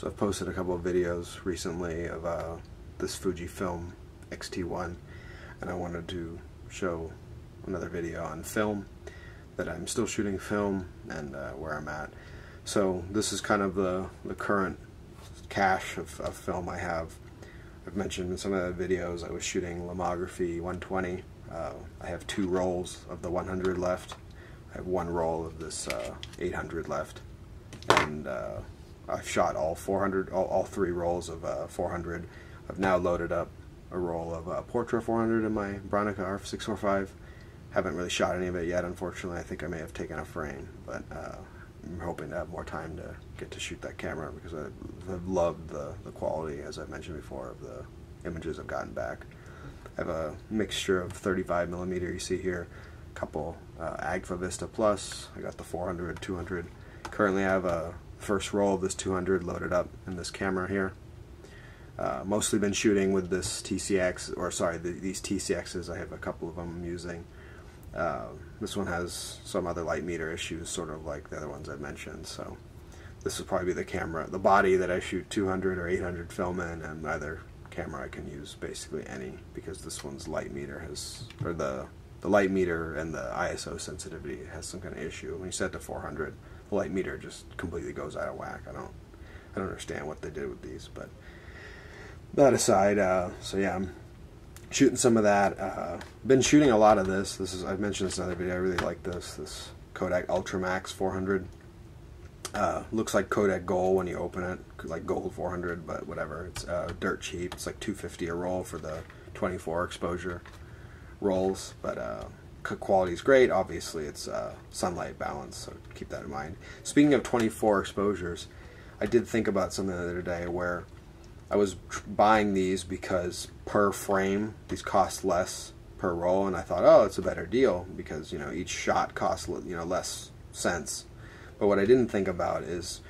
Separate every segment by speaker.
Speaker 1: So I've posted a couple of videos recently of this Fujifilm X-T1, and I wanted to show another video on film, that I'm still shooting film, and where I'm at. So this is kind of the current cache of film I have. I've mentioned in some of the videos I was shooting lomography 120. I have 2 rolls of the 100 left. I have 1 roll of this 800 left, and I've shot all 3 rolls of 400. I've now loaded up a roll of Portra 400 in my Bronica RF645. Haven't really shot any of it yet, unfortunately. I think I may have taken a frame, but I'm hoping to have more time to get to shoot that camera, because I've loved the quality, as I've mentioned before, of the images I've gotten back. I have a mixture of 35mm you see here, a couple Agfa Vista Plus. I got the 400, 200. Currently I have a first roll of this 200 loaded up in this camera here. Mostly been shooting with this TCX, or sorry, these TCXs. I have a couple of them I'm using. This one has some other light meter issues, sort of like the other ones I mentioned, so this will probably be the body that I shoot 200 or 800 film in, and either camera I can use basically any, because this one's light meter or the light meter and the ISO sensitivity has some kind of issue. When you set to 400, the light meter just completely goes out of whack. I don't understand what they did with these, but that aside, so yeah, I'm shooting some of that. Been shooting a lot of this. I've mentioned this in another video. I really like this Kodak Ultramax 400. Looks like Kodak Gold when you open it, like Gold 400, but whatever. It's dirt cheap. It's like $250 a roll for the 24 exposure rolls, but quality is great. Obviously, it's sunlight balance, so keep that in mind. Speaking of 24 exposures, I did think about something the other day where I was buying these because per frame these cost less per roll, and I thought, oh, it's a better deal because, you know, each shot costs, you know, less cents. But what I didn't think about is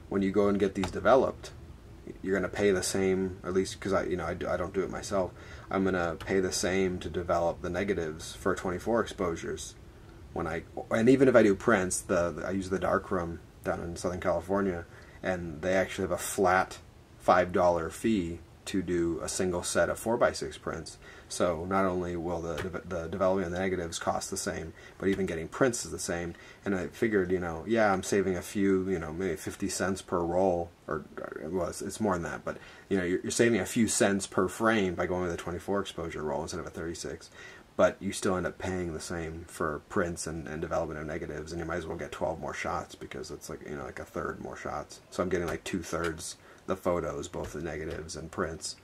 Speaker 1: when you go and get these developed, you're going to pay the same, at least because I don't do it myself. I'm going to pay the same to develop the negatives for 24 exposures. And even if I do prints, I use the darkroom down in Southern California, and they actually have a flat $5 fee to do a single set of 4x6 prints. So not only will the development of the negatives cost the same, but even getting prints is the same. And I figured, you know, yeah, I'm saving a few, you know, maybe 50 cents per roll, or well, it's more than that, but you know, you're saving a few cents per frame by going with a 24 exposure roll instead of a 36. But you still end up paying the same for prints and development of negatives, and you might as well get 12 more shots, because it's like, you know, like a third more shots. So I'm getting like 2/3 the photos, both the negatives and prints,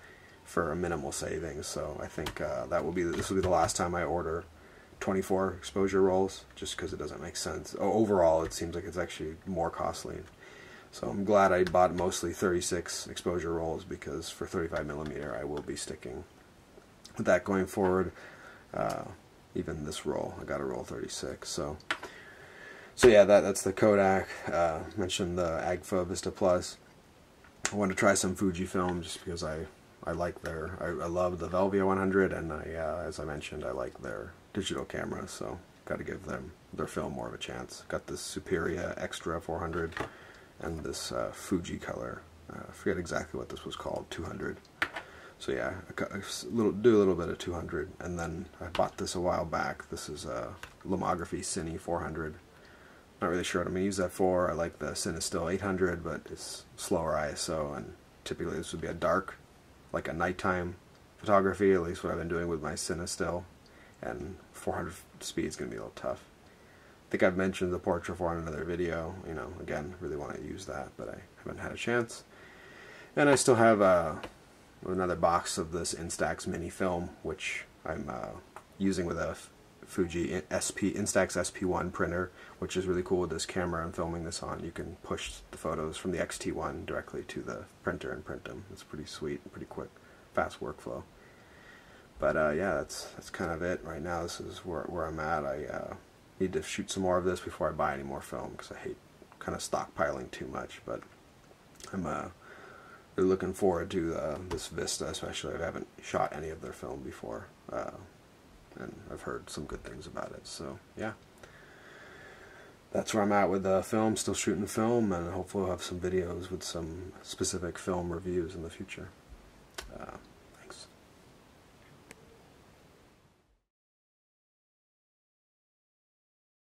Speaker 1: for a minimal savings. So I think this will be the last time I order 24 exposure rolls, just because it doesn't make sense. Overall, it seems like it's actually more costly. So I'm glad I bought mostly 36 exposure rolls, because for 35mm I will be sticking with that going forward. Even this roll, I got a roll 36. So yeah, that's the Kodak. Mentioned the Agfa Vista Plus. I wanted to try some Fujifilm just because I like I love the Velvia 100, and as I mentioned, I like their digital cameras, so got to give their film more of a chance. Got this Superia Extra 400 and this Fuji color. I forget exactly what this was called, 200. So yeah, do a little bit of 200, and then I bought this a while back. This is a lomography Cine 400. Not really sure what I'm going to use that for. I like the Cinestill 800, but it's slower ISO, and typically this would be a dark, like a nighttime photography, at least what I've been doing with my Cinestill, and 400 speed is going to be a little tough. I think I've mentioned the Portra 400 in another video. You know, again, really want to use that, but I haven't had a chance. And I still have another box of this Instax mini film, which I'm using with a Fuji Instax SP1 printer, which is really cool with this camera I'm filming this on. You can push the photos from the X-T1 directly to the printer and print them. It's pretty sweet, pretty quick, fast workflow. But yeah, that's kind of it right now. This is where I'm at. I need to shoot some more of this before I buy any more film, because I hate kind of stockpiling too much. But I'm really looking forward to this Vista, especially. I haven't shot any of their film before. And I've heard some good things about it, so yeah. that's where I'm at with the film, still shooting film, and hopefully I'll have some videos with some specific film reviews in the future.